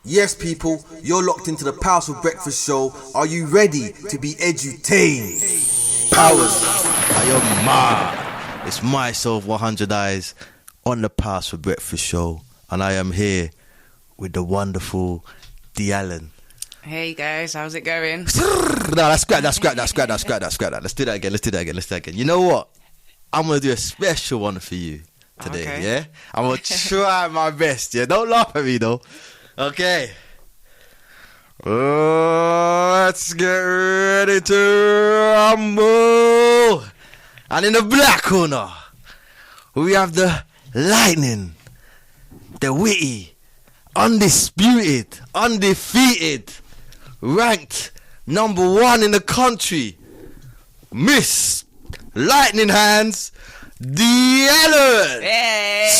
Yes, people, you're locked into the Powerful Breakfast Show. Are you ready to be edutained? Powers, are you mad? It's myself, 100 Eyes, on the Powerful Breakfast Show, and I am here with the wonderful Dee Allen. Hey guys, how's it going? No, let's scrap that. Let's do that again. You know what? I'm going to do a special one for you today, Okay. yeah? I'm going to try my best, yeah? Don't laugh at me, though. Okay. Let's get ready to rumble. And in the black corner, we have the lightning, the witty, undisputed, undefeated, ranked number 1 in the country, Miss Lightning Hands, Dee Allen. Hey!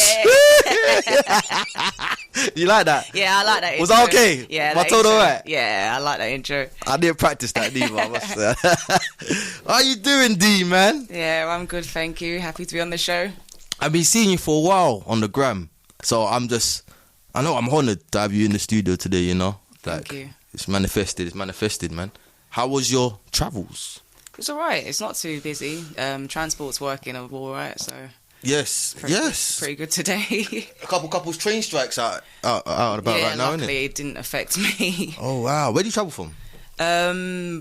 You like that? Yeah, I like that intro. Was that okay? Yeah, I told her right? Yeah, I like that intro. I didn't practice that neither, I must say. How you doing, Dee, man? Yeah, I'm good, thank you. Happy to be on the show. I've been seeing you for a while on the gram, so I know I'm honoured to have you in the studio today, you know? Thank you. It's manifested, man. How was your travels? It's alright, it's not too busy. Transport's working alright, so... Yes. Pretty good today. A couple train strikes out and about right now, innit? Luckily it didn't affect me. Oh, wow. Where do you travel from?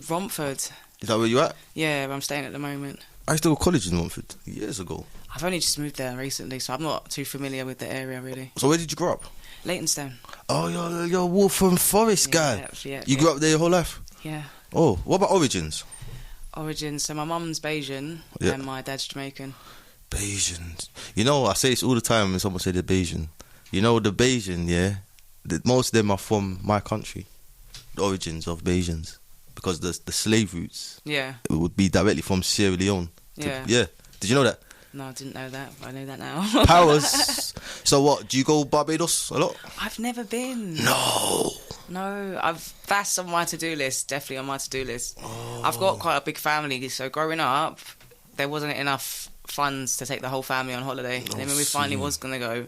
Romford. Is that where you at? Yeah, where I'm staying at the moment. I used to go to college in Romford years ago. I've only just moved there recently, so I'm not too familiar with the area, really. So where did you grow up? Leytonstone. Oh, you're a Wolfram Forest guy. Yeah. You grew up there your whole life? Yeah. Oh, what about origins? Origins, so my mum's Bayesian and my dad's Jamaican. Bayesians. You know, I say this all the time when someone say they're Bayesian. You know, the Bayesian, yeah, most of them are from my country. The origins of Bayesians. Because the slave routes it would be directly from Sierra Leone. Yeah. Did you know that? No, I didn't know that. I know that now. Powers. So what, do you go Barbados a lot? I've never been. No, that's on my to-do list. Definitely on my to-do list. Oh. I've got quite a big family, so growing up, there wasn't enough funds to take the whole family on holiday. And then when we finally was going to go,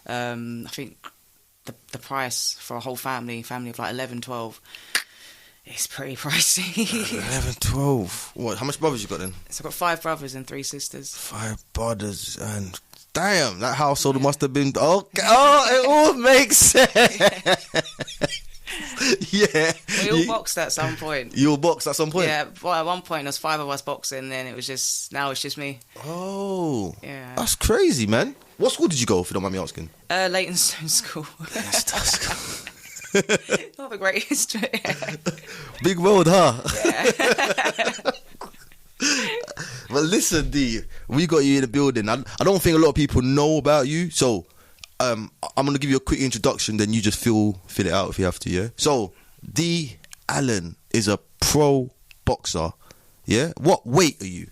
I think the price for a whole family of like 11, 12, it's pretty pricey. 11, 12. What? How much brothers you got then? So I've got 5 brothers and 3 sisters. 5 brothers and... Damn, that household must have been... Okay. Oh, it all makes sense. Yeah. We all boxed at some point. You all boxed at some point? Yeah, well, at one point there was 5 of us boxing, then now it's just me. Oh. Yeah. That's crazy, man. What school did you go, if you don't mind me asking? Leytonstone School. Not the greatest. Big world, huh? Yeah. But listen, Dee, we got you in the building. I don't think a lot of people know about you, so I'm going to give you a quick introduction, then you just fill it out if you have to, yeah? So, Dee Allen is a pro boxer, yeah? What weight are you?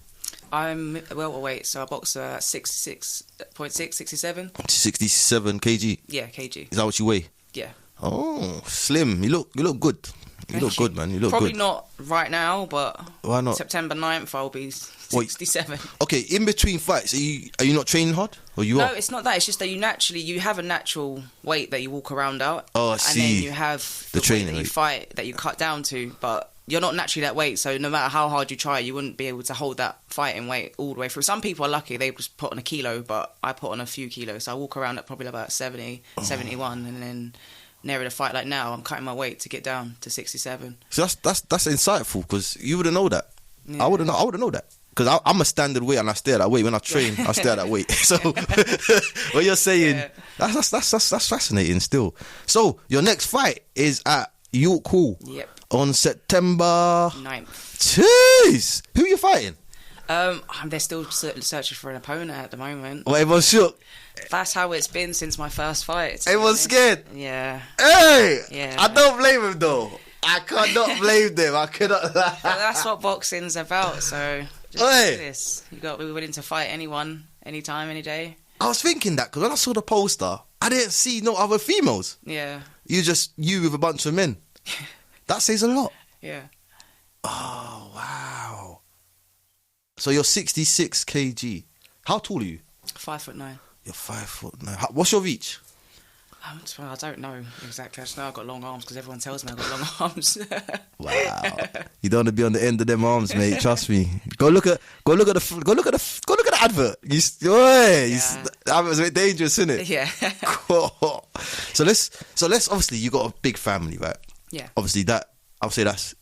I'm welterweight, so I box at 66.6, 67. 67 kg? Yeah, kg. Is that what you weigh? Yeah. Oh, slim. You look good. You look good, man. You look Probably good. not right now, but why not? September 9th I'll be 67. Okay, in between fights, are you not training hard? Or you are? No, it's not that. It's just that you have a natural weight that you walk around out. Oh, I see. And then you have the training weight that you weight. fight, that you cut down to, but you're not naturally that weight, so no matter how hard you try, you wouldn't be able to hold that fighting weight all the way through. Some people are lucky, they just put on a kilo, but I put on a few kilos, so I walk around at probably about 70, 71, and then nearer the fight, like now, I'm cutting my weight to get down to 67. So that's insightful, because you wouldn't know that. Yeah. I wouldn't know that. Because I'm a standard weight and I stay at that weight. When I train, I stay at that weight. So what you're saying, that's fascinating still. So your next fight is at York Hall on September 9th. Jeez! Who are you fighting? They're still searching for an opponent at the moment. Well, everyone's shook. That's how it's been since my first fight. Everyone's scared. Yeah. Hey! Yeah. I don't blame him though. I cannot blame them. I cannot lie. Well, that's what boxing's about, so just do this. You got to be willing to fight anyone, anytime, any day. I was thinking that because when I saw the poster, I didn't see no other females. Yeah. You with a bunch of men. That says a lot. Yeah. Oh, wow. So you're 66 kg. How tall are you? 5'9". You're 5'9". What's your reach? I don't know exactly. I just know I've got long arms because everyone tells me I've got long arms. Wow, you don't want to be on the end of them arms, mate. Trust me. Go look at the advert. The advert's a bit dangerous, isn't it? Yeah. So let's obviously you got a big family, right? Yeah. Obviously I'll say that's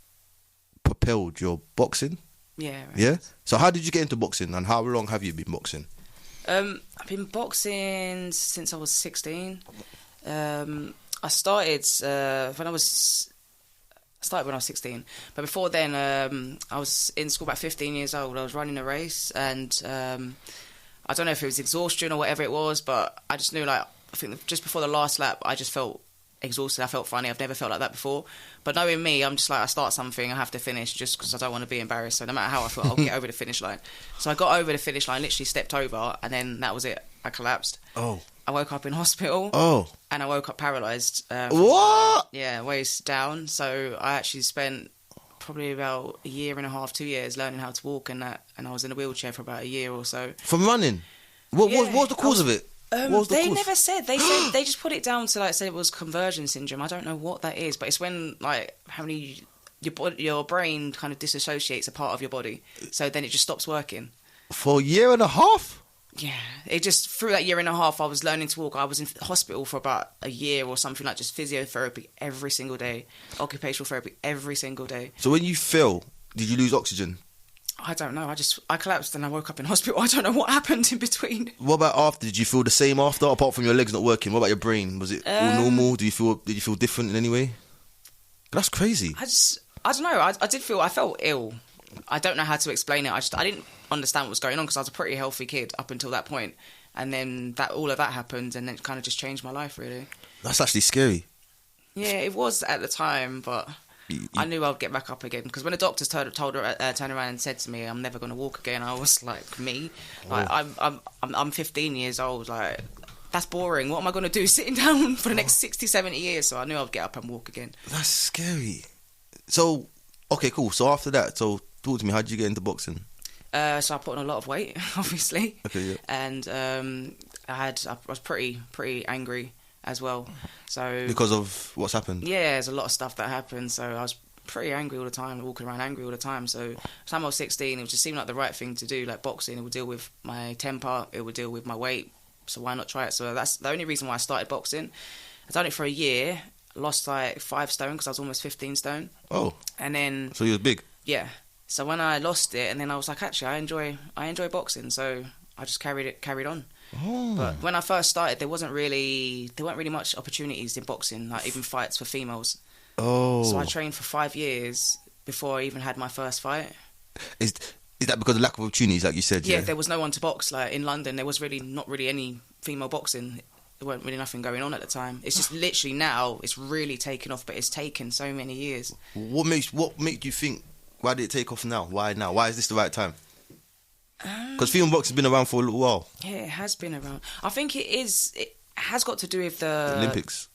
propelled your boxing. Yeah. Right. Yeah. So how did you get into boxing, and how long have you been boxing? I've been boxing since I was 16. I started when I was 16, but before then I was in school about 15 years old. I was running a race, and I don't know if it was exhaustion or whatever it was, but I just knew, like, I think just before the last lap I just felt exhausted. I felt funny. I've never felt like that before, but knowing me, I'm just like, I start something, I have to finish, just because I don't want to be embarrassed. So no matter how I feel, I'll get over the finish line. So I got over the finish line, literally stepped over, and then that was it. I collapsed. I woke up in hospital. And I woke up paralysed. What? Yeah, waist down. So I actually spent probably about a year and a half, 2 years learning how to walk and that. And I was in a wheelchair for about a year or so. From running? What was the cause of it? They never said. They said they just put it down to, like, said it was conversion syndrome. I don't know what that is, but it's when, like, your brain kind of disassociates a part of your body, so then it just stops working. For a year and a half? Yeah, it just, through that year and a half, I was learning to walk. I was in hospital for about a year or something, like just physiotherapy every single day, occupational therapy every single day. So when you fell, did you lose oxygen? I don't know. I collapsed and I woke up in hospital. I don't know what happened in between. What about after? Did you feel the same after, apart from your legs not working? What about your brain? Was it all normal? Did you feel different in any way? That's crazy. I don't know. I felt ill. I don't know how to explain it. I didn't understand what was going on because I was a pretty healthy kid up until that point. And then all of that happened, and it kind of just changed my life, really. That's actually scary. Yeah, it was at the time, but I knew I'd get back up again. Because when the doctors turned around and said to me, "I'm never going to walk again," I was like, "Me? Like, I'm 15 years old. Like, that's boring. What am I going to do sitting down for the next 60, 70 years?" So I knew I'd get up and walk again. That's scary. So, okay, cool. So after that, talk to me. How did you get into boxing? So I put on a lot of weight, obviously. Okay, yeah. And I was pretty angry as well. So because of what's happened? Yeah, there's a lot of stuff that happened. So I was pretty angry all the time, walking around angry all the time. So by the time I was 16, it just seemed like the right thing to do. Like boxing, it would deal with my temper, it would deal with my weight. So why not try it? So that's the only reason why I started boxing. I've done it for a year, lost like 5 stone because I was almost 15 stone. Oh. And then... So you were big? Yeah. So when I lost it, and then I was like, actually, I enjoy boxing, so I just carried on. Oh. But when I first started, there weren't really much opportunities in boxing, like even fights for females. Oh. So I trained for 5 years before I even had my first fight. Is that because of lack of opportunities, like you said? Yeah, there was no one to box. Like in London, there was not really any female boxing. There weren't really nothing going on at the time. It's just literally now it's really taken off, but it's taken so many years. What made you think? Why did it take off now? Why now? Why is this the right time? Because female boxing has been around for a little while. Yeah, it has been around. I think it has got to do with the Olympics.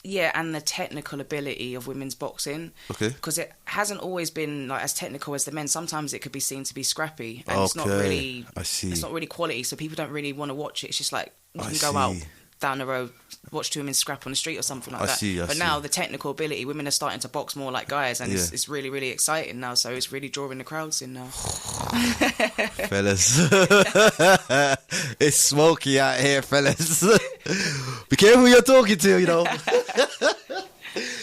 Yeah, and the technical ability of women's boxing. Okay. Because it hasn't always been like as technical as the men. Sometimes it could be seen to be scrappy, and it's not really. I see. It's not really quality, so people don't really want to watch it. It's just like you can go out down the road, watch 2 women scrap on the street or something like that. But now the technical ability, women are starting to box more like guys, and it's really, really exciting now. So it's really drawing the crowds in now. Fellas, it's smoky out here, fellas. Be careful who you're talking to, you know.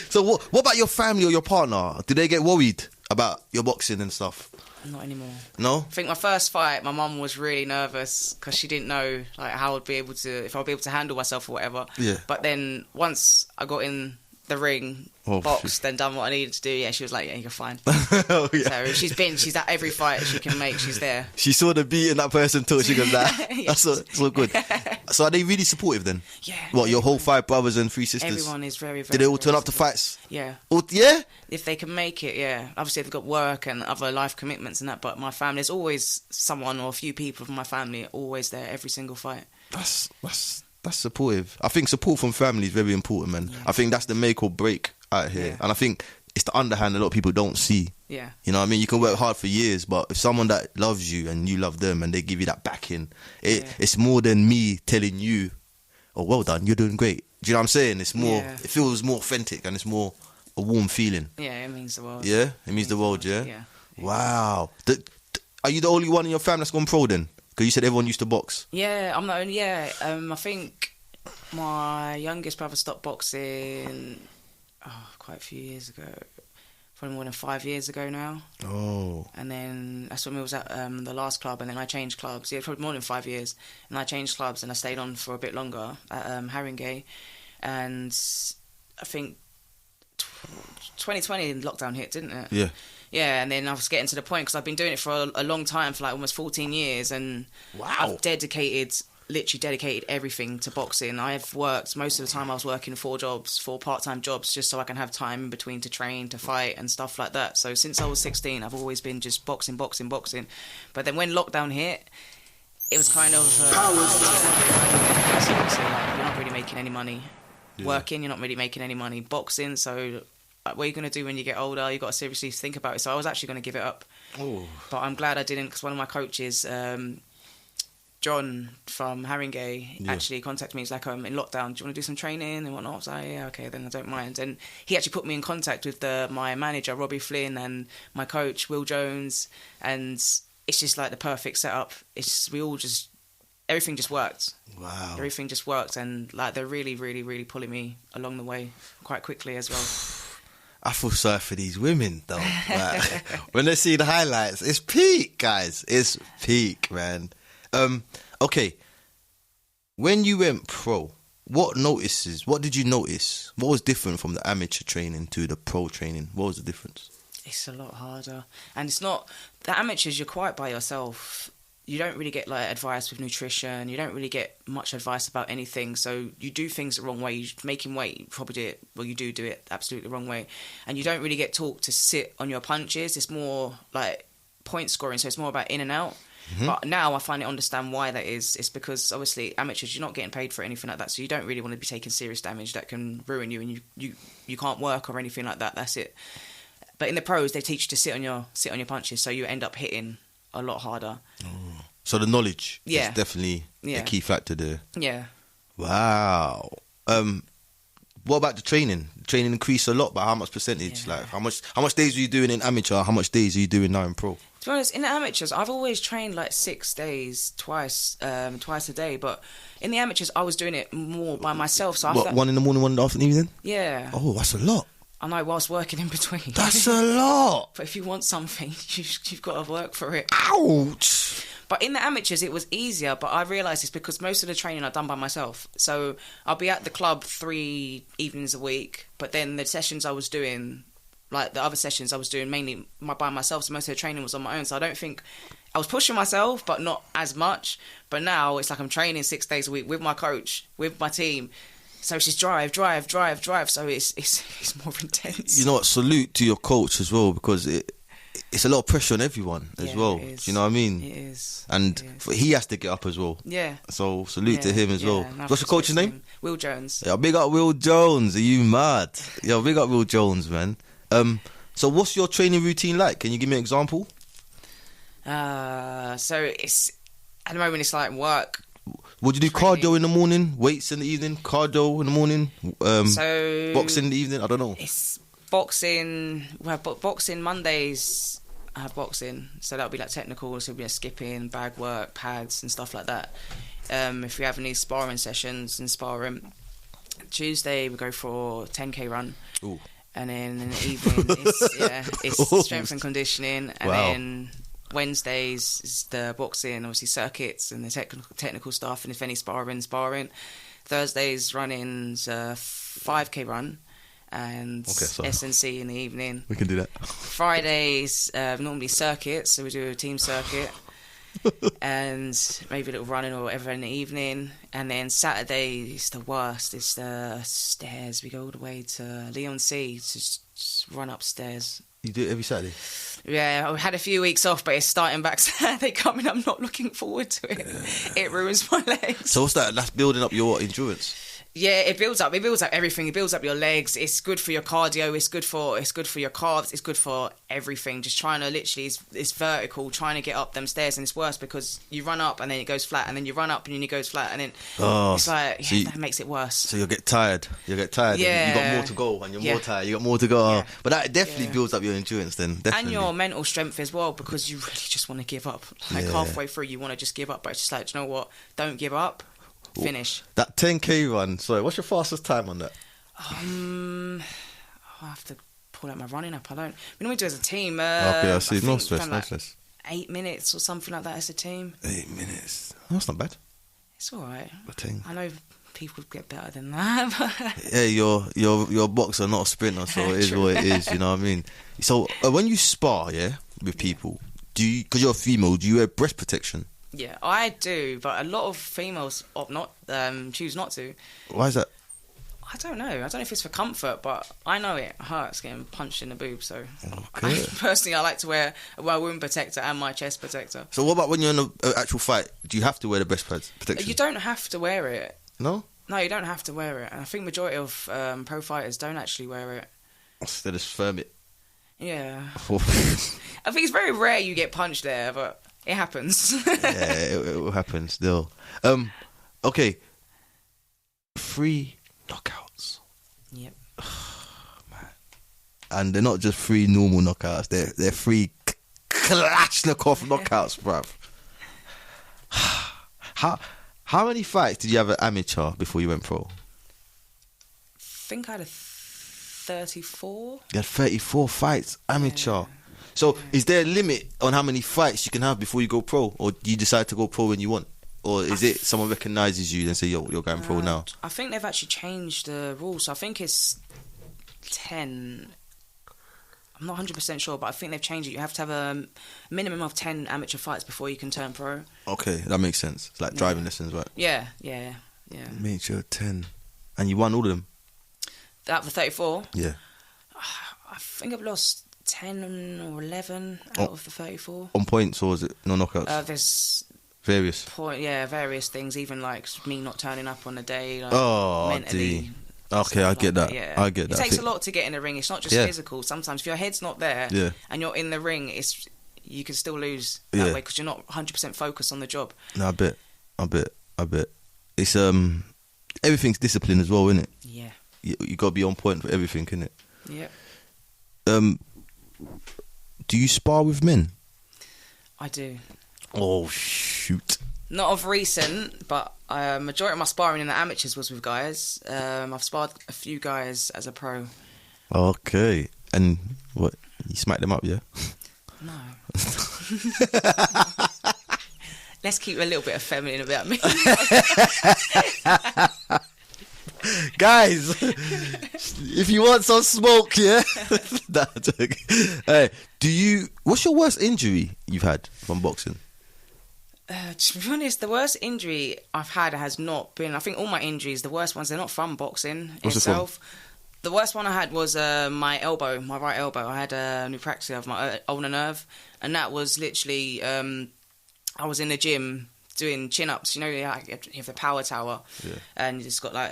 So what about your family or your partner? Did they get worried about your boxing and stuff? Not anymore. No? I think my first fight, my mum was really nervous because she didn't know like how I'd be able to, if I'd be able to handle myself or whatever. Yeah. But then once I got in the ring, boxed, then done what I needed to do, yeah, she was like, yeah, you're fine. Oh, yeah. So she's at every fight she can make, she's there. She saw the beating that person took, she goes, nah, that's so good. So are they really supportive then? Yeah. What, your whole 5 brothers and 3 sisters? Everyone is very, very. Did they all turn up to fights? Yeah. Yeah? If they can make it, yeah. Obviously they've got work and other life commitments and that, but my family, there's always someone or a few people from my family always there every single fight. That's supportive. I think support from family is very important, man. Yeah. I think that's the make or break out here. Yeah. And I think it's the underhand a lot of people don't see. Yeah. You know what I mean? You can work hard for years, but if someone that loves you and you love them and they give you that backing, it's more than me telling you, oh, well done, you're doing great. Do you know what I'm saying? It's more. Yeah. It feels more authentic and it's more a warm feeling. Yeah, it means the world. Yeah, it means the world. Yeah. Yeah. Wow. Are you the only one in your family that's gone pro then? Because you said everyone used to box. Yeah, I'm the only. Yeah, I think my youngest brother stopped boxing quite a few years ago, probably more than 5 years ago now. Oh. And then that's when we was at the last club, and then I changed clubs. Yeah, probably more than 5 years. And I changed clubs, and I stayed on for a bit longer at Haringey. And I think 2020 lockdown hit, didn't it? Yeah. Yeah, and then I was getting to the point because I've been doing it for a long time, for like almost 14 years, and Wow. I've literally dedicated everything to boxing. I've worked, most of the time I was working 4 part-time jobs, just so I can have time in between to train, to fight and stuff like that. So since I was 16, I've always been just boxing. But then when lockdown hit, it was kind of... seriously, like, you're not really making any money. Yeah. Working, you're not really making any money. Boxing, so... what are you going to do when you get older? You got to seriously think about it. So I was actually going to give it up. Oh. But I'm glad I didn't, because one of my coaches, John from Haringey, actually contacted me. He's like, I'm in lockdown. Do you want to do some training and whatnot? I was like, yeah, okay, then I don't mind. And he actually put me in contact with my manager, Robbie Flynn, and my coach, Will Jones. And it's just like the perfect setup. Everything just worked. Wow. Everything just worked. And like they're really, really, really pulling me along the way quite quickly as well. I feel sorry for these women though. Like, when they see the highlights, it's peak, guys. It's peak, man. Okay. When you went pro, what did you notice? What was different from the amateur training to the pro training? What was the difference? It's a lot harder. And it's not... The amateurs, you're quite by yourself. You don't really get like advice with nutrition. You don't really get much advice about anything. So you do things the wrong way. You're making weight, you probably do it. Well, you do it absolutely the wrong way. And you don't really get taught to sit on your punches. It's more like point scoring. So it's more about in and out. Mm-hmm. But now I finally understand why that is. It's because obviously amateurs, you're not getting paid for anything like that. So you don't really want to be taking serious damage that can ruin you, and you can't work or anything like that. That's it. But in the pros, they teach you to sit on your punches. So you end up hitting a lot harder. Oh. So the knowledge is definitely a key factor there. Yeah. Wow. What about the training? Training increased a lot, but how much percentage? Yeah. Like how much days are you doing in amateur? How much days are you doing now in pro? To be honest, in the amateurs, I've always trained like 6 days, twice a day. But in the amateurs, I was doing it more by myself. So one in the morning, one in the afternoon? Yeah. Oh, that's a lot. I know, whilst working in between. That's a lot. But if you want something, you've got to work for it. Ouch. But in the amateurs, it was easier. But I realised it's because most of the training I've done by myself. So I'll be at the club 3 evenings a week. But then the sessions I was doing, like the other sessions I was doing mainly by myself. So most of the training was on my own. So I don't think... I was pushing myself, but not as much. But now it's like I'm training 6 days a week with my coach, with my team. So it's just drive. So it's more intense. You know what? Salute to your coach as well, because it's a lot of pressure on everyone as well. Do you know what I mean? It is. And he has to get up as well. Yeah. So salute to him as well. What's your coach's name? Will Jones. Yeah, big up Will Jones. Are you mad? Yeah, big up Will Jones, man. So what's your training routine like? Can you give me an example? So it's at the moment it's like work. Would you do training. cardio in the morning, weights in the evening, cardio in the morning, so boxing in the evening? I don't know. It's boxing. We have boxing Mondays. I have boxing, so that'll be like technical. So it'll be like skipping, bag work, pads, and stuff like that. If we have any sparring sessions and sparring, Tuesday we go for 10k run. Ooh. And then in the evening it's strength and conditioning, and then Wednesdays is the boxing, obviously circuits and the technical stuff, and if any sparring. Thursdays running's 5k run and S&C in the evening. We can do that. Fridays normally circuits, so we do a team circuit and maybe a little running or whatever in the evening. And then Saturday is the worst. It's the stairs. We go all the way to Leon C to just run upstairs. You do it every Saturday? Yeah, I had a few weeks off, but it's starting back Saturday coming. I'm not looking forward to it. It ruins my legs. So what's that? That's building up your endurance? Yeah, it builds up everything. It builds up your legs. It's good for your cardio. It's good for your calves. It's good for everything. Just trying to literally, it's vertical, trying to get up them stairs, and it's worse because you run up and then it goes flat, and then you run up and then it goes flat, and then it's like that makes it worse. So you'll get tired. Yeah. You got more to go, and you're more tired. You got more to go. But that definitely builds up your endurance. Then definitely. And your mental strength as well, because you really just want to give up. Like halfway through, you want to just give up, but it's just like, do you know what? Don't give up. Finish. That 10k run. Sorry, what's your fastest time on that? I have to pull out my running app. I don't. We normally do it as a team. Okay, I see. No stress. 8 minutes or something like that as a team. 8 minutes. That's not bad. It's all right. I know people get better than that. Yeah, you're a boxer, not a sprinter, so it is what it is. You know what I mean? So when you spar, with people, because you're a female, do you wear breast protection? Yeah, I do, but a lot of females choose not to. Why is that? I don't know. I don't know if it's for comfort, but I know it hurts getting punched in the boob. So, personally, I like to wear my wound protector and my chest protector. So, what about when you're in an actual fight? Do you have to wear the breast protection? You don't have to wear it. No? No, you don't have to wear it. And I think majority of pro fighters don't actually wear it. They just firm it. Yeah. I think it's very rare you get punched there, but it happens. It will happen still. Okay. 3 knockouts. Yep. Man. And they're not just 3 normal knockouts. They're 3 Kalashnikov knockouts, bruv. How many fights did you have at amateur before you went pro? I think I had 34. You had 34 fights amateur. Yeah. So is there a limit on how many fights you can have before you go pro, or do you decide to go pro when you want? Or is it someone recognises you and say, yo, you're going pro now? I think they've actually changed the rules. So I think it's 10. I'm not 100% sure, but I think they've changed it. You have to have a minimum of 10 amateur fights before you can turn pro. Okay, that makes sense. It's like driving lessons, right? Yeah. Amateur 10. And you won all of them? Out of the 34? Yeah. I think I've lost 10 or 11 out of the 34. On points, or is it no knockouts? There's... Various various things, even like me not turning up on the day, like mentally. Okay, I get that. Yeah. I get that. It takes a lot to get in the ring. It's not just physical. Sometimes if your head's not there and you're in the ring, you can still lose that way because you're not 100% focused on the job. No, I bet. It's everything's discipline as well, isn't it? Yeah. You got to be on point for everything, innit? Yeah. Do you spar with men? I do. Oh shoot! Not of recent, but majority of my sparring in the amateurs was with guys. I've sparred a few guys as a pro. Okay, and what? You smacked them up, yeah? No. Let's keep a little bit of feminine about me. Guys, if you want some smoke, yeah. Nah, I'm joking. Hey, what's your worst injury you've had from boxing? To be honest, the worst injury I've had has not been... I think all my injuries, the worst ones, they're not from boxing itself. The worst one I had was my elbow, my right elbow. I had a neopraxia of my ulnar nerve, and that was literally... I was in the gym doing chin-ups. You know, you have the power tower, and you just got like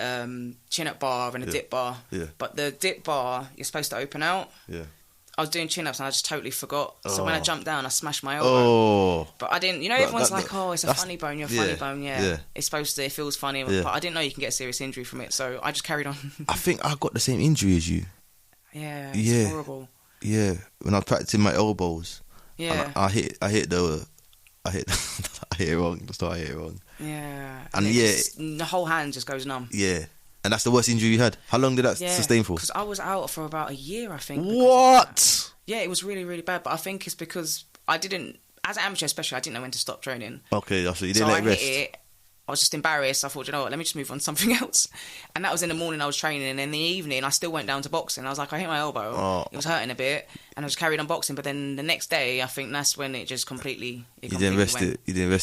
chin-up bar and a dip bar. Yeah. But the dip bar, you're supposed to open out. Yeah. I was doing chin-ups and I just totally forgot. So when I jumped down, I smashed my elbow. But I didn't... You know, everyone's it's a funny bone, you're a funny bone, yeah. It's supposed to... It feels funny, but I didn't know you can get a serious injury from it, so I just carried on. I think I got the same injury as you. Yeah, it's horrible. Yeah, when I was practicing my elbows. Yeah. I hit it wrong. That's why I hit it wrong. Yeah. And the whole hand just goes numb. Yeah. And that's the worst injury you had? How long did that sustain for? Because I was out for about a year, I think. What? Yeah, it was really, really bad. But I think it's because I didn't, as an amateur especially, I didn't know when to stop training. Okay, so you didn't let it rest. Hit it. I was just embarrassed. I thought, you know what, let me just move on to something else. And that was in the morning I was training. And in the evening, I still went down to boxing. I was like, I hit my elbow. Oh. It was hurting a bit. And I just carried on boxing. But then the next day, I think that's when it just completely... You didn't rest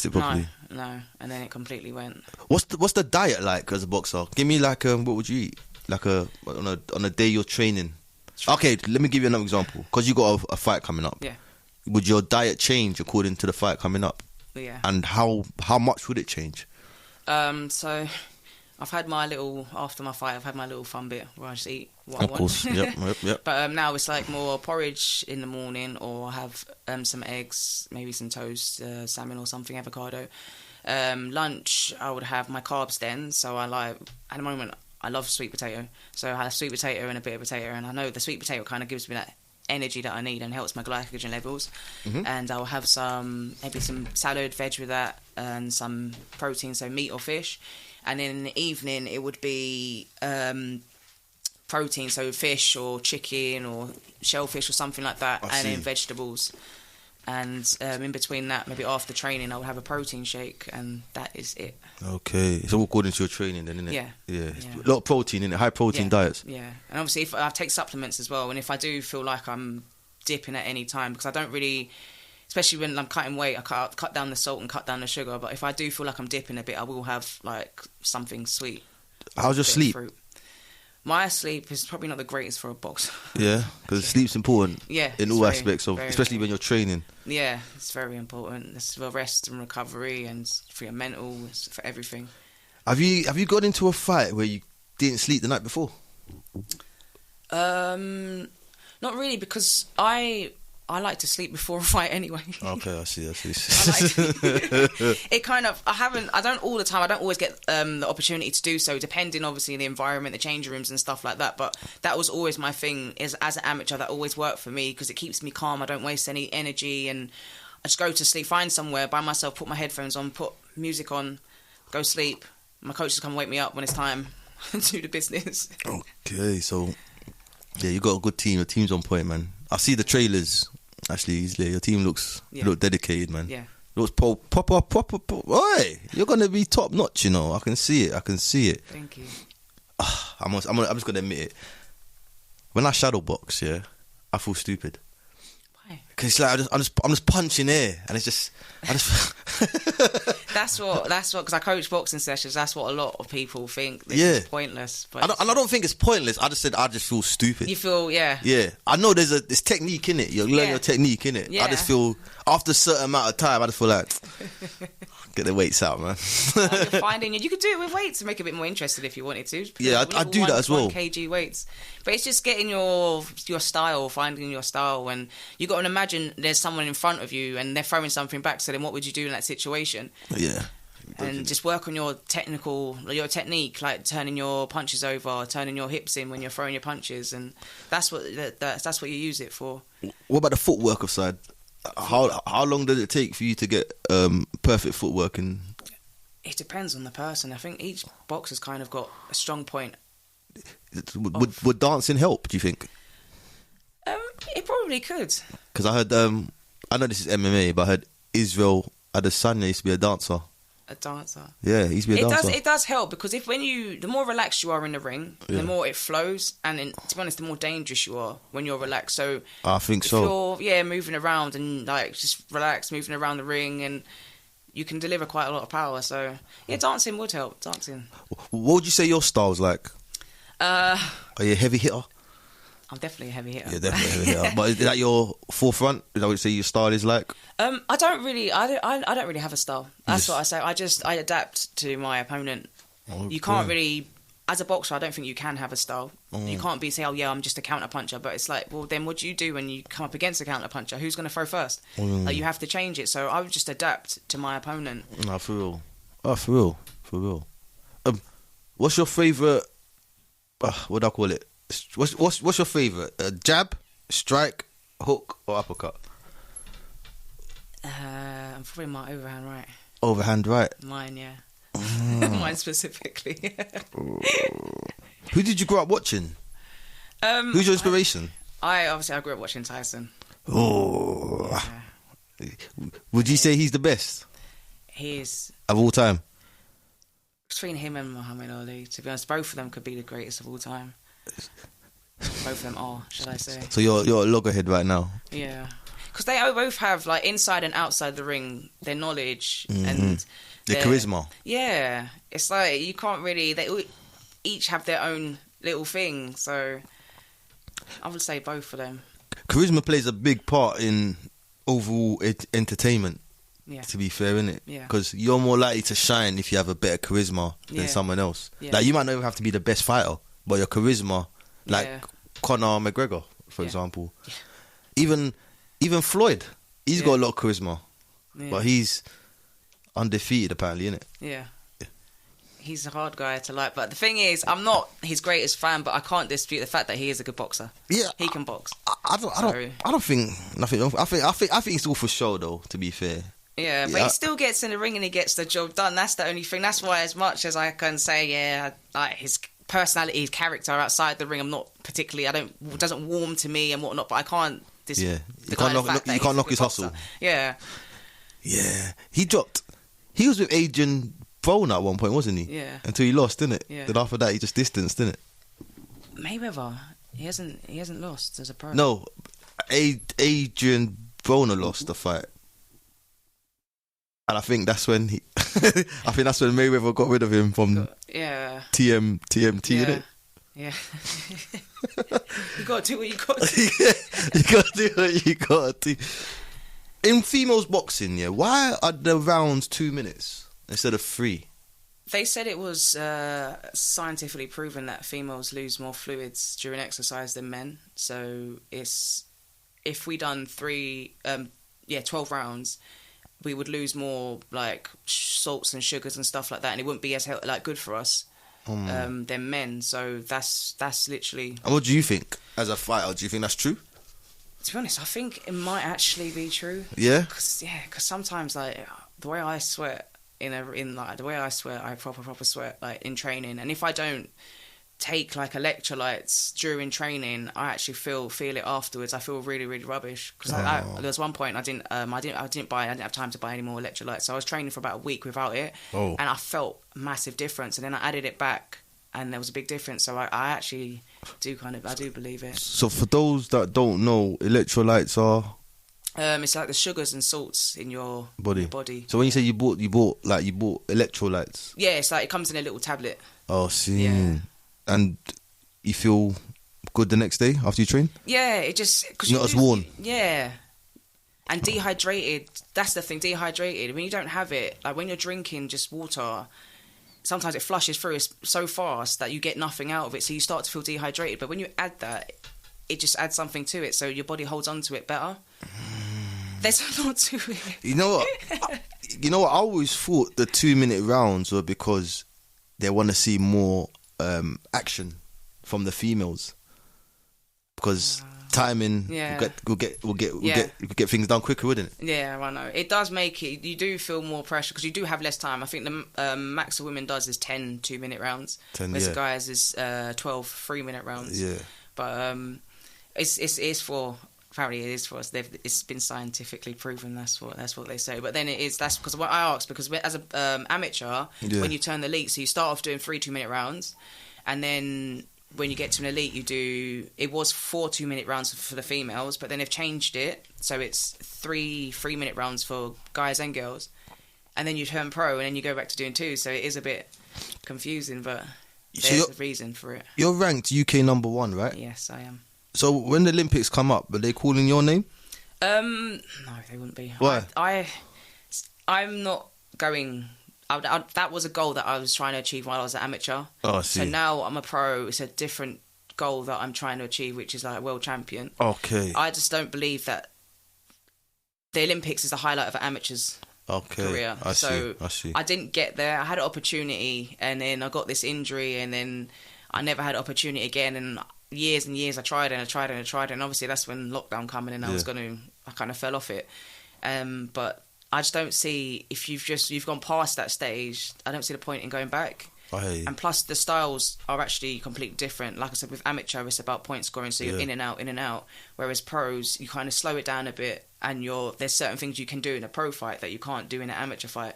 it properly? No. And then it completely went. What's the diet like as a boxer? Give me like, what would you eat? Like on a day you're training. Okay, let me give you another example. Because you got a fight coming up. Yeah. Would your diet change according to the fight coming up? Yeah. And how much would it change? So I've had my little, after my fight, I've had my little fun bit where I just eat what I Of want. course, yep. But now it's like more porridge in the morning, or I have some eggs, maybe some toast, salmon or something, avocado. Lunch, I would have my carbs then. So I like, at the moment, I love sweet potato. So I have sweet potato and a bit of potato. And I know the sweet potato kind of gives me that energy that I need and helps my glycogen levels. And I'll have maybe some salad, veg with that, and some protein, so meat or fish. And then in the evening, it would be protein, so fish or chicken or shellfish or something like that, and then vegetables. And in between that, maybe after training, I'll have a protein shake, and that is it. Okay, it's all according to your training then, isn't it? Yeah. A lot of protein in it, high protein diets. Yeah, and obviously if I take supplements as well, and if I do feel like I'm dipping at any time, because I don't really, especially when I'm cutting weight, I cut down the salt and cut down the sugar, but if I do feel like I'm dipping a bit, I will have like something sweet. How's your sleep? Fruit. My sleep is probably not the greatest for a boxer. Yeah, because sleep's important. Yeah, in all aspects of, especially when you're training. Yeah, it's very important. It's for rest and recovery, and for your mental, it's for everything. Have you got into a fight where you didn't sleep the night before? Not really, because I like to sleep before a fight anyway. Okay, I see. I don't all the time. I don't always get the opportunity to do so, depending obviously on the environment, the changing rooms and stuff like that. But that was always my thing, is as an amateur, that always worked for me, because it keeps me calm. I don't waste any energy, and I just go to sleep, find somewhere by myself, put my headphones on, put music on, go sleep. My coaches come wake me up when it's time to do the business. Okay, so yeah, you got a good team. Your team's on point, man. I see the trailers. Actually, your team looks dedicated, man. Yeah, looks proper. Oi, you're gonna be top notch. You know, I can see it. Thank you. I'm just gonna admit it. When I shadow box, I feel stupid. Why? Because it's like I'm just punching air, and it's just That's what. Because I coach boxing sessions. That's what a lot of people think. This is pointless. But I don't think it's pointless. I just feel stupid. You feel, yeah. I know there's technique in it. You learn your technique in it. Yeah. I just feel after a certain amount of time, I just feel like get the weights out, man. You're finding you could do it with weights to make it a bit more interesting if you wanted to. Yeah, I do that as well. 1 kg weights, but it's just getting your style, finding your style. And you got to imagine there's someone in front of you and they're throwing something back. So then, what would you do in that situation? Yeah. And just work on your technique, like turning your punches over, turning your hips in when you're throwing your punches, and that's what you use it for. What about the footwork side? How long does it take for you to get perfect footwork? And it depends on the person. I think each boxer's kind of got a strong point. Would dancing help, do you think? It probably could. Because I heard, I know this is MMA, but I heard Israel Adesanya used to be a dancer. A dancer. Yeah, he used to be a dancer. It does help, because the more relaxed you are in the ring, the more it flows, and to be honest, the more dangerous you are when you're relaxed. So I think so. If you're moving around and like just relax, moving around the ring, and you can deliver quite a lot of power. So yeah, dancing would help. Dancing. What would you say your style's like? Are you a heavy hitter? I'm definitely a heavy hitter. Yeah, definitely a heavy hitter. But is that your forefront? Is that what you say your style is like? I don't really have a style. That's what I say. I adapt to my opponent. Okay. You can't really, as a boxer, I don't think you can have a style. You can't say, oh yeah, I'm just a counter puncher. But it's like, well, then what do you do when you come up against a counter puncher? Who's going to throw first? Like, you have to change it. So I would just adapt to my opponent. No, for real. Oh, for real. What's your favourite? What do I call it? What's your favourite? Jab, strike, hook, or uppercut? I'm probably my overhand right. Overhand right? Mine, yeah. Mine specifically. Who did you grow up watching? Who's your inspiration? I grew up watching Tyson. Oh. Yeah. Would you say he's the best? He is. Of all time? Between him and Muhammad Ali, to be honest, both of them could be the greatest of all time. Both of them are, should I say. So you're a loggerhead right now? Yeah. Because they both have, like, inside and outside the ring, their knowledge and their charisma. Yeah. It's like, you can't really... They each have their own little thing, so I would say both of them. Charisma plays a big part in overall entertainment. Yeah. To be fair, innit? Yeah. Because you're more likely to shine if you have a better charisma than Yeah. someone else. Yeah. Like, you might not even have to be the best fighter, but your charisma, like Yeah. Conor McGregor, for Yeah. example. Even Floyd, he's Yeah. got a lot of charisma, Yeah. but he's undefeated apparently, innit? Yeah. He's a hard guy to like, but the thing is, I'm not his greatest fan, but I can't dispute the fact that he is a good boxer. Yeah, He can box. I don't think nothing. I think it's all for show, though. To be fair. Yeah, but he still gets in the ring and he gets the job done. That's the only thing. That's why, as much as I can say, yeah, like his personality, his character outside the ring, I'm not particularly. Doesn't warm to me and whatnot. But I can't. Yeah, you can't knock his hustle. Yeah. Yeah, he was with Adrian Broner at one point, wasn't he? Yeah. Until he lost, didn't it? Yeah. Then after that, he just distanced, didn't it? Mayweather, he hasn't lost as a pro. No, Adrian Broner lost the fight, and I think that's when Mayweather got rid of him from Yeah. TMT, Yeah. innit? Yeah. You gotta do what you gotta do. You gotta do what you gotta do. In females boxing, yeah, why are the rounds 2 minutes instead of 3? They said it was scientifically proven that females lose more fluids during exercise than men. So if we done 12 rounds, we would lose more like salts and sugars and stuff like that, and it wouldn't be as good for us than men. So that's literally. And what do you think as a fighter? Do you think that's true? To be honest, I think it might actually be true. Yeah. Because sometimes like the way I sweat I proper sweat like in training, and if I don't take like electrolytes during training, I actually feel it afterwards. I feel really, really rubbish because there was one point I didn't have time to buy any more electrolytes, so I was training for about a week without it, and I felt a massive difference, and then I added it back, and there was a big difference. So I actually do I do believe it. So for those that don't know, electrolytes are it's like the sugars and salts in your body. So when you say you bought electrolytes, yeah, it's like it comes in a little tablet. Oh, see. Yeah. And you feel good the next day after you train? Yeah, it just not as worn. Yeah, and dehydrated. That's the thing. Dehydrated. When you don't have it, like when you're drinking just water, sometimes it flushes through so fast that you get nothing out of it. So you start to feel dehydrated. But when you add that, it just adds something to it, so your body holds on to it better. There's a lot to it. You know what? I always thought the 2 minute rounds were because they want to see more action from the females, because timing we'll get things done quicker, wouldn't it? Yeah, I know. It does make it. You do feel more pressure because you do have less time. I think the max a women does is 10 2-minute rounds. 10, whereas the guys is 12 3-minute rounds. Yeah. But it's for. Apparently, it is for us. It's been scientifically proven. That's what they say. But then that's because what I asked, because as an amateur, when you turn the elite, so you start off doing 3 2-minute rounds, and then when you get to an elite, it was 4 2-minute rounds for the females, but then they've changed it, so it's 3 3-minute rounds for guys and girls, and then you turn pro, and then you go back to doing 2. So it is a bit confusing, but there's a reason for it. You're ranked UK number 1, right? Yes, I am. So when the Olympics come up, are they calling your name? No, they wouldn't be. Why? I'm not going. That was a goal that I was trying to achieve while I was an amateur. Oh, I see. So now I'm a pro. It's a different goal that I'm trying to achieve, which is like world champion. Okay. I just don't believe that the Olympics is the highlight of an amateur's career. I see. I didn't get there. I had an opportunity, and then I got this injury, and then I never had an opportunity again. And years and years I tried, and obviously that's when lockdown came in, and I kind of fell off it. But I just don't see, if you've gone past that stage, I don't see the point in going back. And plus the styles are actually completely different. Like I said, with amateur it's about point scoring, so you're in and out, whereas pros you kind of slow it down a bit, and there's certain things you can do in a pro fight that you can't do in an amateur fight.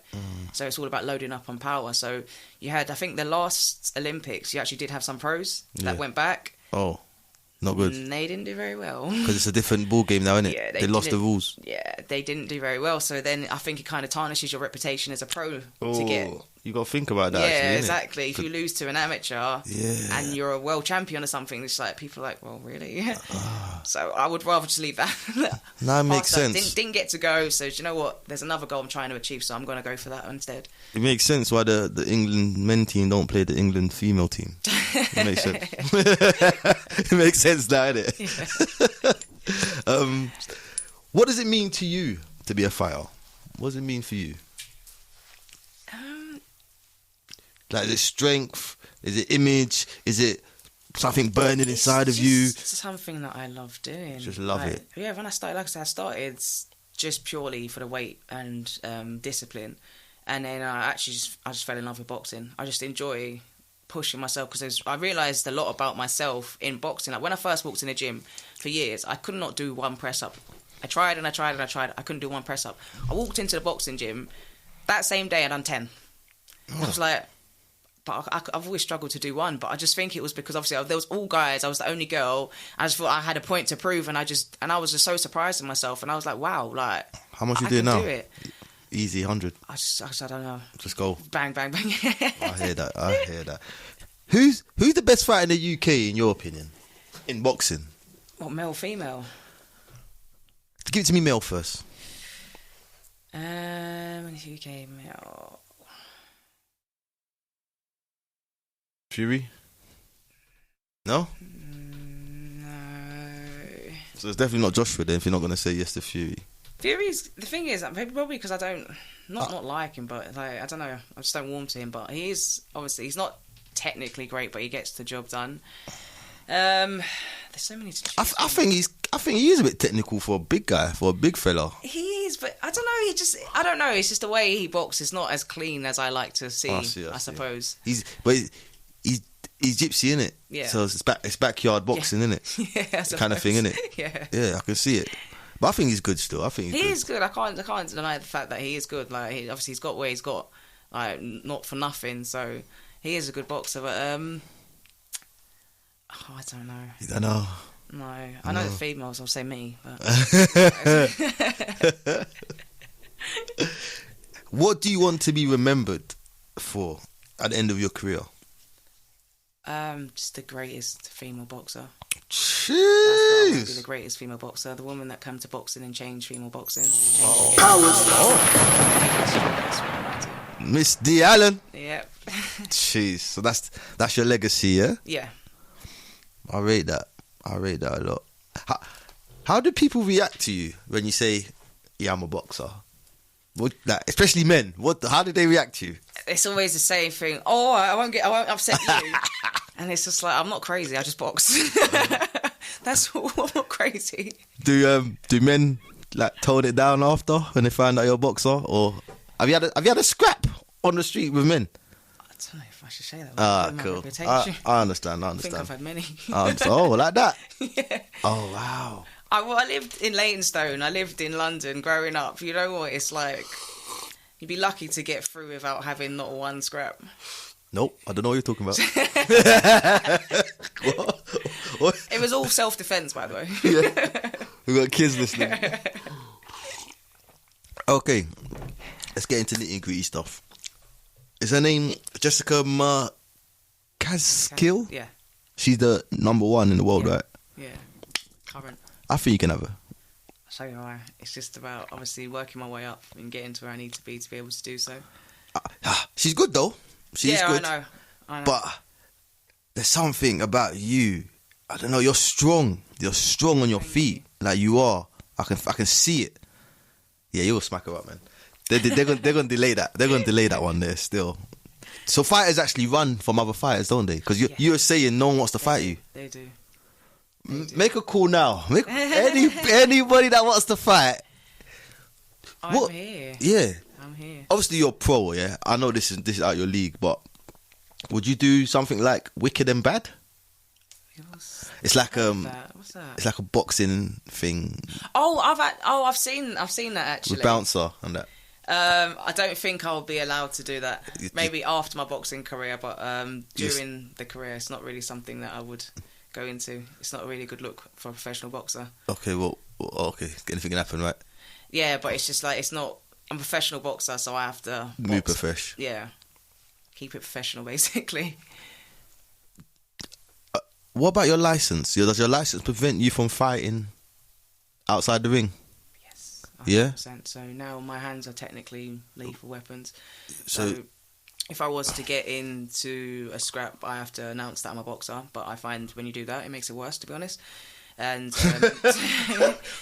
So it's all about loading up on power. So you had, I think the last Olympics you actually did have some pros that went back. Oh, not good. And they didn't do very well. Because it's a different ball game now, isn't it? Yeah, they lost the rules. Yeah, they didn't do very well. So then I think it kind of tarnishes your reputation as a pro to get. You got to think about that. Yeah, actually, exactly. If you lose to an amateur and you're a world champion or something, it's like people are like, well, really? So I would rather just leave that. Nah, it makes sense. Didn't get to go, so do you know what? There's another goal I'm trying to achieve, so I'm going to go for that instead. It makes sense why the England men team don't play the England female team. It makes sense. It makes sense now, innit? Yeah. What does it mean to you to be a fighter? What does it mean for you? Like, is it strength? Is it image? Is it something burning inside of you? It's something that I love doing. Just love it. Yeah, when I started, like I said, I started just purely for the weight and discipline, and then I just fell in love with boxing. I just enjoy pushing myself because I realised a lot about myself in boxing. Like when I first walked in the gym for years, I could not do one press up. I tried and I tried and I tried. I couldn't do one press up. I walked into the boxing gym that same day. I'd done 10. I was like. But I've always struggled to do one. But I just think it was because obviously there was all guys. I was the only girl. I just thought I had a point to prove, and I was just so surprised in myself. And I was like, wow, like how much you do now? Do it. Easy 100. I don't know. Just go. Bang, bang, bang. I hear that. Who's the best fighter in the UK in your opinion, in boxing? What, male, female? Give it to me, male first. UK male. Fury? No? No. So it's definitely not Joshua then if you're not going to say yes to Fury. Fury's, the thing is, probably because I don't, not like him, but like, I don't know, I just don't warm to him, but he is, obviously, he's not technically great, but he gets the job done. There's so many to choose I think he is a bit technical for a big guy, for a big fella. He is, but I don't know, I don't know, it's just the way he boxes, not as clean as I like to see, I suppose. He's gypsy, innit? Yeah. So it's backyard boxing, innit? Yeah, kind of thing, innit? Yeah. Yeah, I can see it. But I think he's good still. He is good. I can't deny the fact that he is good. Like obviously he's got where he's got, like not for nothing. So he is a good boxer. But I don't know. You don't know. No, I know the females. I'll say me. But what do you want to be remembered for at the end of your career? Just the greatest female boxer. Jeez. That's what I want to be, the greatest female boxer, the woman that came to boxing and changed female boxing. Miss Dee Allen. Yep. Jeez. So that's your legacy, yeah? Yeah. I rate that a lot. How do people react to you when you say, "Yeah, I'm a boxer"? Especially men. How do they react to you? It's always the same thing. Oh, I won't upset you. And it's just like, I'm not crazy. I just box. That's all. I'm not crazy. Do men like tone it down after when they find out you're a boxer, or have you had a scrap on the street with men? I don't know if I should say that. Cool. I understand. I think I've had many. Oh, like that. Yeah. Oh wow. I lived in Leytonstone. I lived in London growing up. You know what? It's like you'd be lucky to get through without having not one scrap. Nope, I don't know what you're talking about. What? It was all self-defense, by the way. Yeah. We've got kids listening. Okay, let's get into nitty-gritty stuff. Is her name Jessica Caskill? Yeah. She's the number 1 in the world, right? Yeah. Current. I think you can have her. So do I. It's just about obviously working my way up and getting to where I need to be able to do so. She's good though. She's good. I know. But there's something about you. I don't know. You're strong. You're strong on your feet, like you are. I can see it. Yeah, you'll smack her up, man. They're gonna delay that. They're gonna delay that one there still. So fighters actually run from other fighters, don't they? Because you were saying no one wants to fight you. They do. Make a call now. Anybody that wants to fight. I'm here. Yeah. I'm here. Obviously you're pro, yeah. I know this is out your league, but would you do something like Wicked and Bad? It's like what's that? It's like a boxing thing. I've seen that actually. With bouncer and that. I don't think I'll be allowed to do that. Maybe after my boxing career, but during the career, it's not really something that I would go into. It's not a really good look for a professional boxer. Okay, well, okay, anything can happen, right? Yeah, but it's just like it's not. I'm a professional boxer, so I have to move profesh. Yeah, keep it professional, basically. What about your license? Does your license prevent you from fighting outside the ring? Yes. 100%. Yeah? So now my hands are technically lethal weapons. So If I was to get into a scrap, I have to announce that I'm a boxer. But I find when you do that, it makes it worse, to be honest. And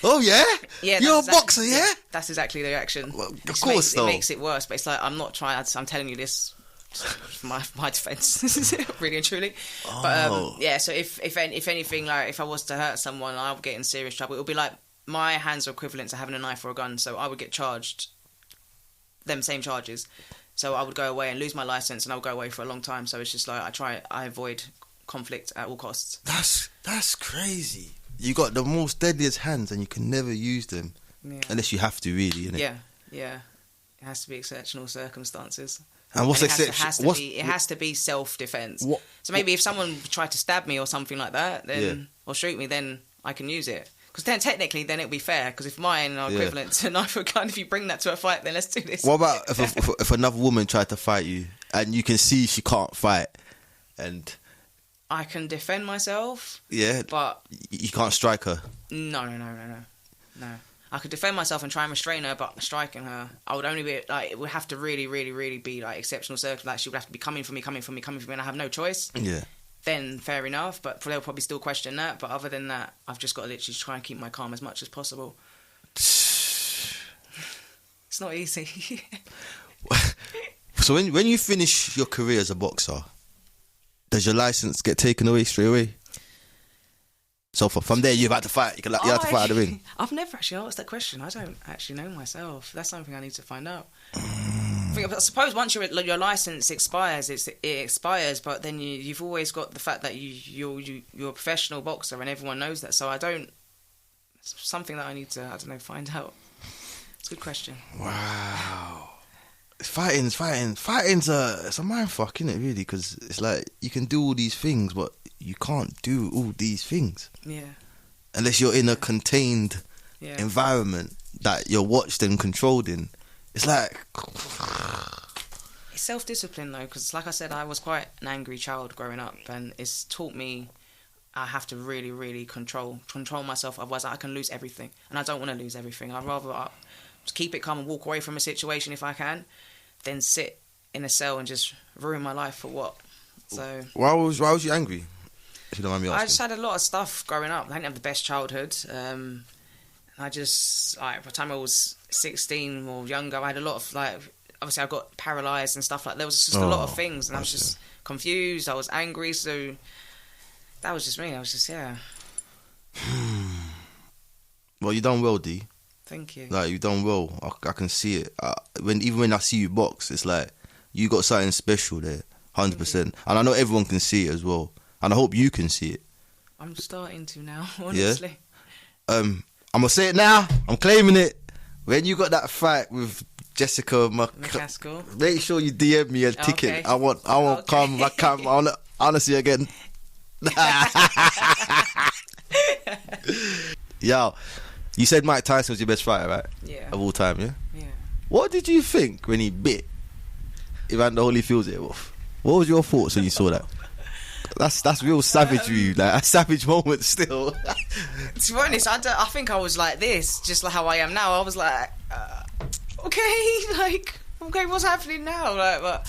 oh yeah, yeah, you're a boxer, yeah? That's exactly the reaction. Well, of course, it makes it worse. But it's like I'm not trying. I'm telling you this for my defense, really and truly. Oh. But yeah. So if anything, like if I was to hurt someone, I would get in serious trouble. It would be like my hands are equivalent to having a knife or a gun, so I would get charged them same charges. So I would go away and lose my license, and I would go away for a long time. So it's just like I avoid conflict at all costs. That's crazy. You got the most deadliest hands, and you can never use them unless you have to, really. Innit? Yeah. It has to be exceptional circumstances. And what's and exceptional? It has to be self-defense. What? So maybe if someone tried to stab me or something like that, then or shoot me, then I can use it. Because then technically, then it'll be fair. Because if mine are equivalent to a knife or a gun, if you bring that to a fight, then let's do this. What about if another woman tried to fight you, and you can see she can't fight, and I can defend myself. Yeah, but you can't strike her. No. I could defend myself and try and restrain her, but striking her, I would only be like it would have to really, really, really be like exceptional circumstances. Like she would have to be coming for me, and I have no choice. Yeah. Then fair enough, but they'll probably still question that. But other than that, I've just got to literally try and keep my calm as much as possible. It's not easy. So when you finish your career as a boxer, does your license get taken away straight away? So from there, you've had to fight. You have to fight at the ring. I've never actually asked that question. I don't actually know myself. That's something I need to find out. I suppose once your license expires, it expires. But then you've always got the fact that you're a professional boxer, and everyone knows that. So it's something that I need to find out. It's a good question. Wow. Fighting's it's a mind fuck, isn't it, really? Because it's like you can do all these things, but you can't do all these things. Yeah. Unless you're in a contained environment that you're watched and controlled in. It's like it's self-discipline though, because like I said, I was quite an angry child growing up, and it's taught me I have to really, really control myself. Otherwise, I can lose everything, and I don't want to lose everything. I'd rather just keep it calm and walk away from a situation if I can, than sit in a cell and just ruin my life for what. So why was you angry? If you don't mind me asking. I just had a lot of stuff growing up. I didn't have the best childhood. I just by the time I was 16 or younger, I had a lot of obviously I got paralysed and stuff like. There was just a lot of things, and I was just confused. I was angry, so that was just me. I was just Well, you done well, Dee. Thank you. Like, you done well. I can see it. Even when I see you box, it's like you got something special there, 100%. And I know everyone can see it as well. And I hope you can see it. I'm starting to now, honestly. Yeah? I'm gonna say it now. I'm claiming it. When you got that fight with Jessica McCaskill, make sure you DM me a ticket. I want come. I wanna see you again. Yo, you said Mike Tyson was your best fighter, right? Yeah. Of all time, yeah? Yeah. What did you think when he bit Evander Holyfield's ear off? What was your thoughts when you saw that? That's real savagery, like a savage moment still. To be honest, I think I was like this, just like how I am now. I was like, okay, what's happening now? But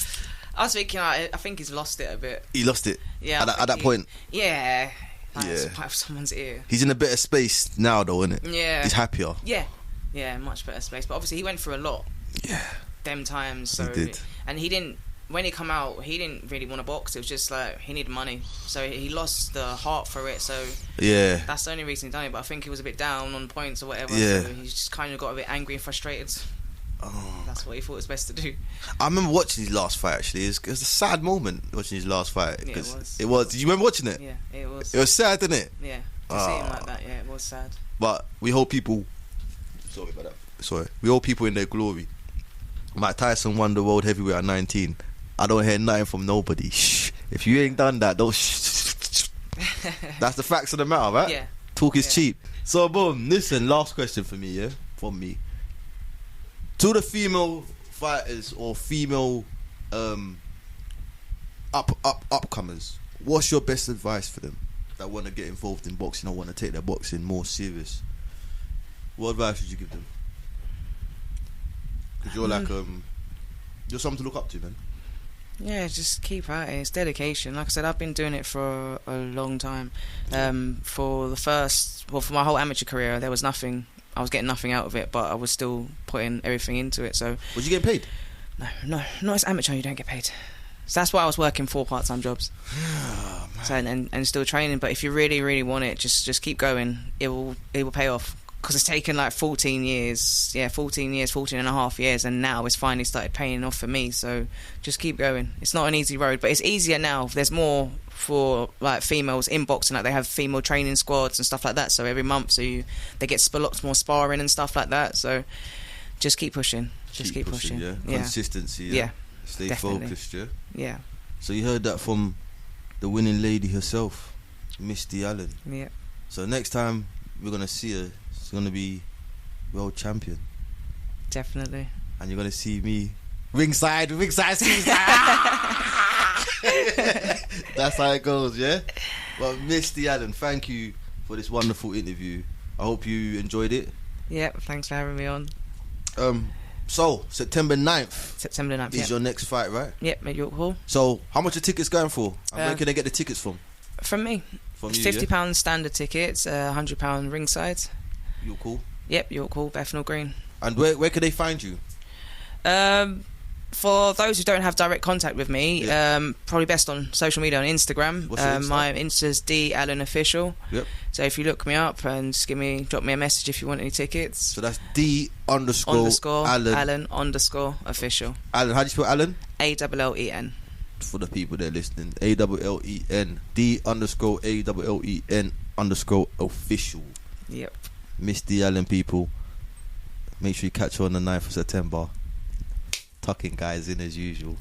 I was thinking, I think he's lost it a bit. He lost it? Yeah. At that point? Yeah. It's part of someone's ear. He's in a better space now, though, isn't it? Yeah. He's happier. Yeah, much better space. But obviously, he went through a lot. Yeah. Them times. So, he did. And he didn't. When he come out, he didn't really want to box. It was just like he needed money, so he lost the heart for it. So yeah, that's the only reason he done it. But I think he was a bit down on points or whatever. Yeah, so he just kind of got a bit angry and frustrated. Oh. That's what he thought was best to do. I remember watching his last fight. Actually, it was a sad moment watching his last fight. Yeah, it was. It was. Did you remember watching it? Yeah, it was. It was sad, didn't it? Yeah, to see him like that. Yeah, it was sad. But we hold people. Sorry about that. Sorry, we hold people in their glory. Mike Tyson won the world heavyweight at 19. I don't hear nothing from nobody. Shh. If you ain't done that, don't shh. That's the facts of the matter, right? Yeah. Talk is cheap. So, boom. Listen, last question for me, yeah? From me. To the female fighters or female upcomers, what's your best advice for them? that want to get involved in boxing or want to take their boxing more serious, what advice would you give them? Because you're like you're something to look up to, man. Yeah, just keep at it. It's dedication. Like I said, I've been doing it for a long time. For my whole amateur career, there was nothing. I was getting nothing out of it, but I was still putting everything into it. So, was you getting paid? No, not as amateur. You don't get paid. So that's why I was working 4 part-time jobs. Oh, so and still training. But if you really, really want it, just keep going. It will pay off. Because it's taken like 14 years, 14 and a half years, and now it's finally started paying off for me. So just keep going. It's not an easy road, but it's easier now. There's more for like females in boxing, like they have female training squads and stuff like that. So every month, they get lots more sparring and stuff like that. So just keep pushing. Just keep pushing. Yeah. Consistency. Yeah. Stay definitely. focused. Yeah. Yeah. So you heard that from the winning lady herself, Miss Dee Allen. Yeah. So next time we're gonna see her, it's gonna be world champion. Definitely. And you're gonna see me ringside. That's how it goes, yeah. Well, Miss Dee Allen, thank you for this wonderful interview. I hope you enjoyed it. Yep. Thanks for having me on. So September 9th is your next fight, right? Yep, at York Hall. So how much are tickets going for? And where can they get the tickets from? From me. From you, £50 standard tickets, £100 ringside. York Hall? Yep, York Hall, Bethnal Green. And where can they find you? For those who don't have direct contact with me, probably best on social media, on Instagram. What's your Insta? My Insta's Dee Allen Official. Yep. So if you look me up and just drop me a message if you want any tickets. So that's D_Allen_Official. Allen, how do you spell Allen? ALLEN. For the people that are listening, ALLEN. D_ALLEN_official. Yep. Miss Dee Allen, people. Make sure you catch her on the 9th of September. Tucking guys in as usual.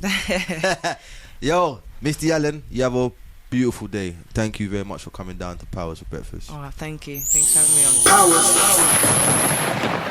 Yo, Miss Dee Allen, you have a beautiful day. Thank you very much for coming down to Powers for Breakfast. Oh, thank you. Thanks for having me on. Powers.